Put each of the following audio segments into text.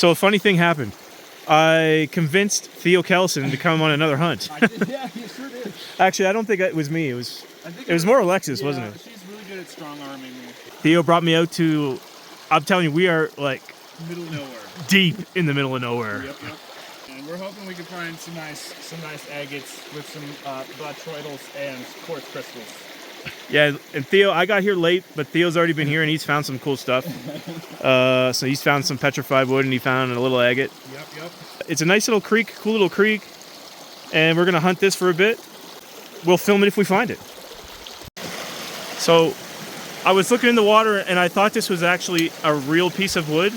So a funny thing happened. I convinced Theo Kellison to come on another hunt. I did, yeah, you sure did. Actually, I don't think it was me. It was more Alexis, yeah, wasn't it? She's really good at strong arming me. Theo brought me out to, I'm telling you, we are like Middle of nowhere. Deep in the middle of nowhere. Yep. And we're hoping we can find some nice agates with some black troidals and quartz crystals. Yeah, and Theo, I got here late, but Theo's already been here and he's found some cool stuff. So he's found some petrified wood and he found a little agate. Yep. It's a nice little creek, cool little creek, and we're gonna hunt this for a bit. We'll film it if we find it. So I was looking in the water and I thought this was actually a real piece of wood.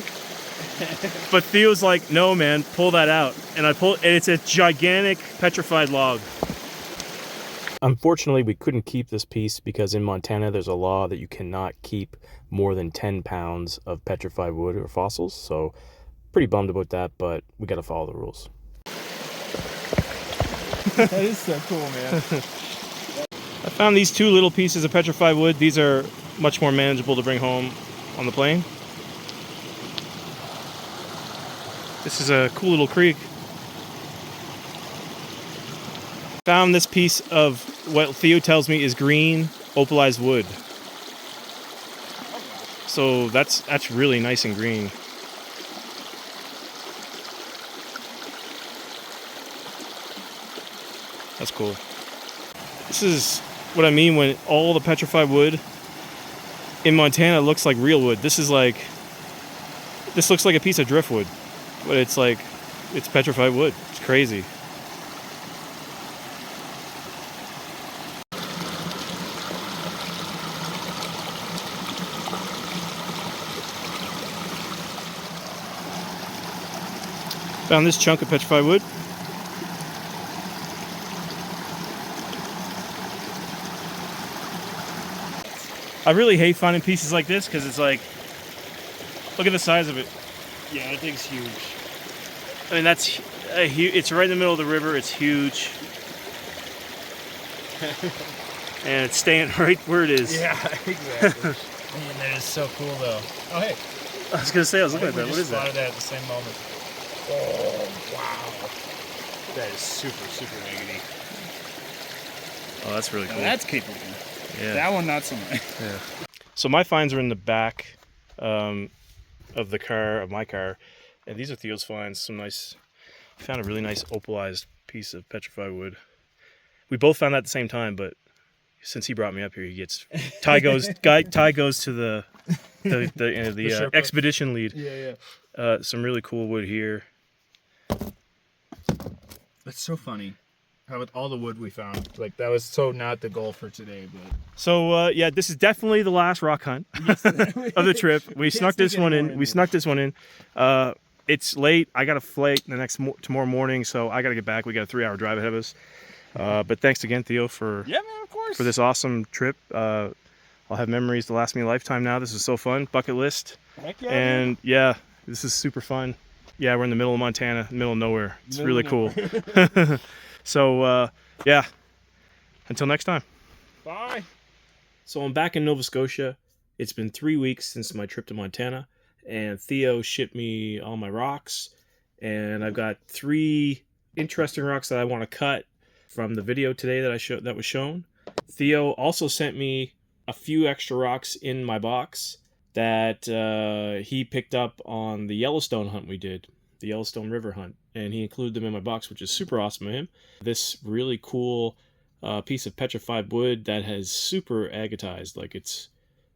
But Theo's like, no man, pull that out. And I pull, and it's a gigantic petrified log. Unfortunately, we couldn't keep this piece because in Montana there's a law that you cannot keep more than 10 pounds of petrified wood or fossils. So pretty bummed about that, but we got to follow the rules. That is so cool, man. I found these two little pieces of petrified wood. These are much more manageable to bring home on the plane. This is a cool little creek. Found this piece of what Theo tells me is green opalized wood. So that's really nice and green. That's cool. This is what I mean when all the petrified wood in Montana looks like real wood. This looks like a piece of driftwood, but it's petrified wood. It's crazy. Found this chunk of petrified wood. I really hate finding pieces like this because it's like, look at the size of it. Yeah, that thing's huge. I mean, that's a huge, it's right in the middle of the river. It's huge. And it's staying right where it is. Yeah, exactly. Man, that is so cool though. Oh, hey. I was going to say, I was looking at that. What is that? That at the same moment. Oh, wow. That is super, super maggoty. Oh, that's really cool. Now that's capable. Yeah. That one, not so much. Yeah. So my finds are in the back of my car, and these are Theo's finds. I found a really nice opalized piece of petrified wood. We both found that at the same time, but since he brought me up here, he gets Ty goes to the expedition lead. Yeah. Some really cool wood here. That's so funny. How with all the wood we found, like that was so not the goal for today, but so yeah, this is definitely the last rock hunt of the trip. We snuck this one in. It's late. I got a flight tomorrow morning, so I got to get back. We got a 3-hour drive ahead of us. But thanks again, Theo, for this awesome trip. I'll have memories to last me a lifetime now. This is so fun. Bucket list. Heck yeah, and yeah, this is super fun. Yeah, we're in the middle of Montana, middle of nowhere. It's really cool. So yeah, until next time. Bye. So I'm back in Nova Scotia. It's been 3 weeks since my trip to Montana, and Theo shipped me all my rocks, and I've got 3 interesting rocks that I want to cut from the video today that was shown. Theo also sent me a few extra rocks in my box that he picked up on the Yellowstone hunt we did, the Yellowstone River hunt, and he included them in my box, which is super awesome of him. This really cool piece of petrified wood that has super agatized, like it's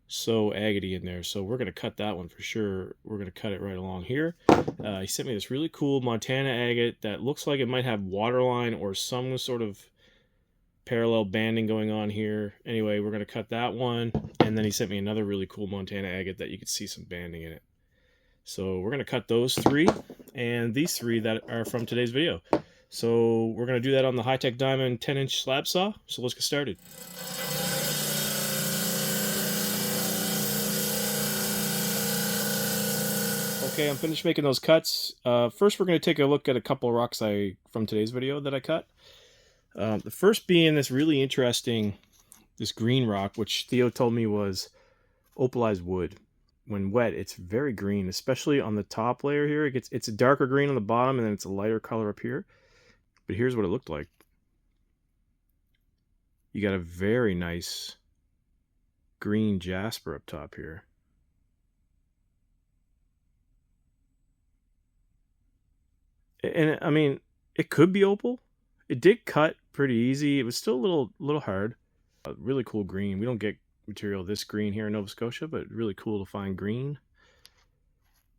so agate in there. So we're going to cut that one for sure. We're going to cut it right along here. He sent me this really cool Montana agate that looks like it might have waterline or some sort of parallel banding going on here. Anyway, we're going to cut that one, and then he sent me another really cool Montana agate that you could see some banding in it. So we're going to cut those 3 and these 3 that are from today's video. So we're going to do that on the High-Tech Diamond 10-inch slab saw. So let's get started. Okay, I'm finished making those cuts. First, we're going to take a look at a couple of rocks from today's video that I cut. The first being this really interesting, this green rock, which Theo told me was opalized wood. when wet, it's very green, especially on the top layer here. It's a darker green on the bottom, and then it's a lighter color up here. But here's what it looked like. You got a very nice green jasper up top here. And I mean, it could be opal. It did cut pretty easy. It was still a little hard. Really cool green. We don't get material this green here in Nova Scotia, but really cool to find green.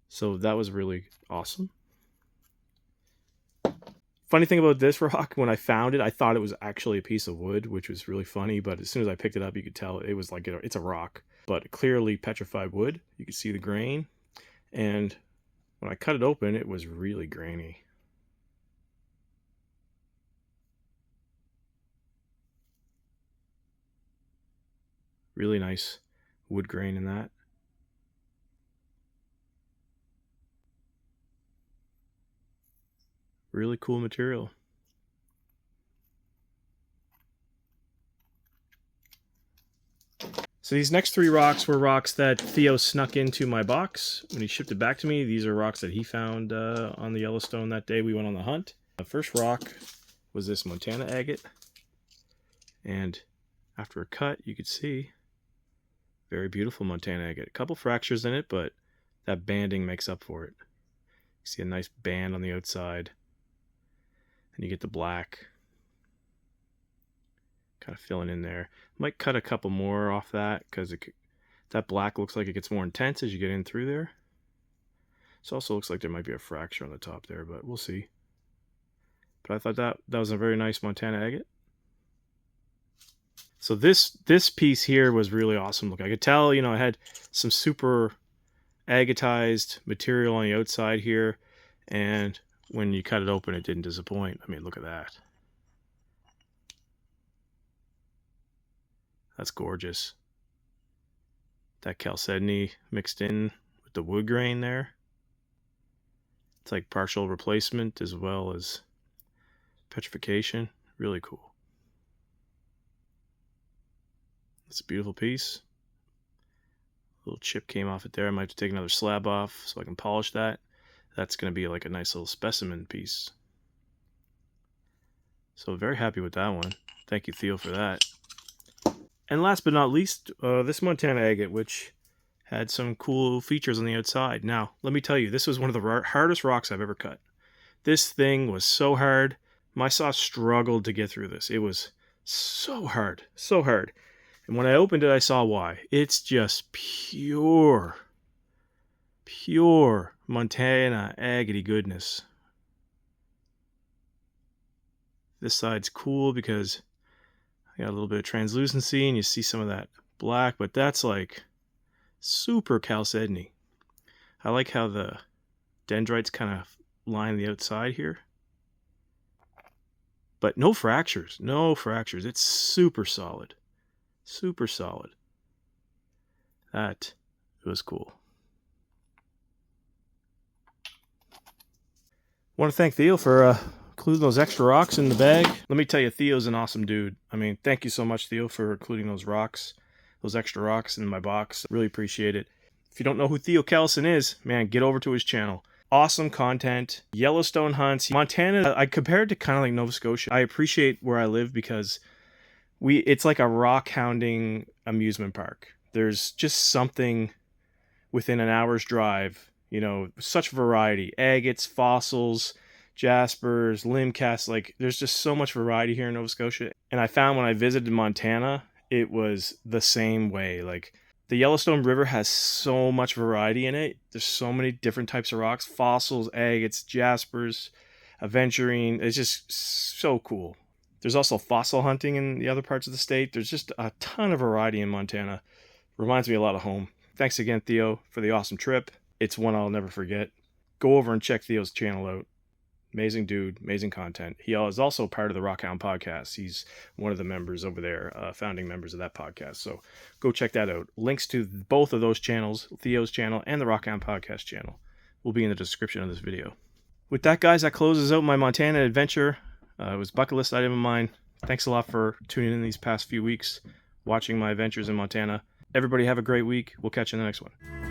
So that was really awesome. Funny thing about this rock, when I found it, I thought it was actually a piece of wood, which was really funny. But as soon as I picked it up, you could tell it was like it's a rock, but clearly petrified wood. You could see the grain. And when I cut it open, it was really grainy. Really nice wood grain in that. Really cool material. So these next 3 rocks were rocks that Theo snuck into my box when he shipped it back to me. These are rocks that he found on the Yellowstone that day we went on the hunt. The first rock was this Montana agate. And after a cut, you could see very beautiful Montana agate. A couple fractures in it, but that banding makes up for it. You see a nice band on the outside. And you get the black kind of filling in there. Might cut a couple more off that because that black looks like it gets more intense as you get in through there. This also looks like there might be a fracture on the top there, but we'll see. But I thought that was a very nice Montana agate. So this piece here was really awesome. Look, I could tell, it had some super agatized material on the outside here, and when you cut it open, it didn't disappoint. I mean, look at that. That's gorgeous. That chalcedony mixed in with the wood grain there. It's like partial replacement as well as petrification. Really cool. It's a beautiful piece. A little chip came off it there. I might have to take another slab off so I can polish that. That's going to be like a nice little specimen piece. So very happy with that one. Thank you, Theo, for that. And last but not least, this Montana agate, which had some cool features on the outside. Now, let me tell you, this was one of the hardest rocks I've ever cut. This thing was so hard. My saw struggled to get through this. It was so hard, so hard. And when I opened it, I saw why. It's just pure Montana agate goodness. This side's cool because I got a little bit of translucency and you see some of that black, but that's like super chalcedony. I like how the dendrites kind of line the outside here. But no fractures, no fractures. It's super solid. Super solid. That was cool. I want to thank Theo for including those extra rocks in the bag. Let me tell you, Theo's an awesome dude. I mean, thank you so much, Theo, for including those rocks, those extra rocks in my box. Really appreciate it. If you don't know who Theo Kellison is, man, get over to his channel. Awesome content, Yellowstone hunts. Montana, I compare it to kind of like Nova Scotia. I appreciate where I live because it's like a rock hounding amusement park. There's just something within an hour's drive, such variety. Agates, fossils, jaspers, limb casts. Like, there's just so much variety here in Nova Scotia. And I found when I visited Montana, it was the same way. Like, the Yellowstone River has so much variety in it. There's so many different types of rocks, fossils, agates, jaspers, aventurine. It's just so cool. There's also fossil hunting in the other parts of the state. There's just a ton of variety in Montana. Reminds me a lot of home. Thanks again, Theo, for the awesome trip. It's one I'll never forget. Go over and check Theo's channel out. Amazing dude, amazing content. He is also part of the Rockhound podcast. He's one of the members over there, founding members of that podcast. So go check that out. Links to both of those channels, Theo's channel and the Rockhound podcast channel, will be in the description of this video. With that, guys, that closes out my Montana adventure. It was a bucket list item of mine. Thanks a lot for tuning in these past few weeks, watching my adventures in Montana. Everybody have a great week. We'll catch you in the next one.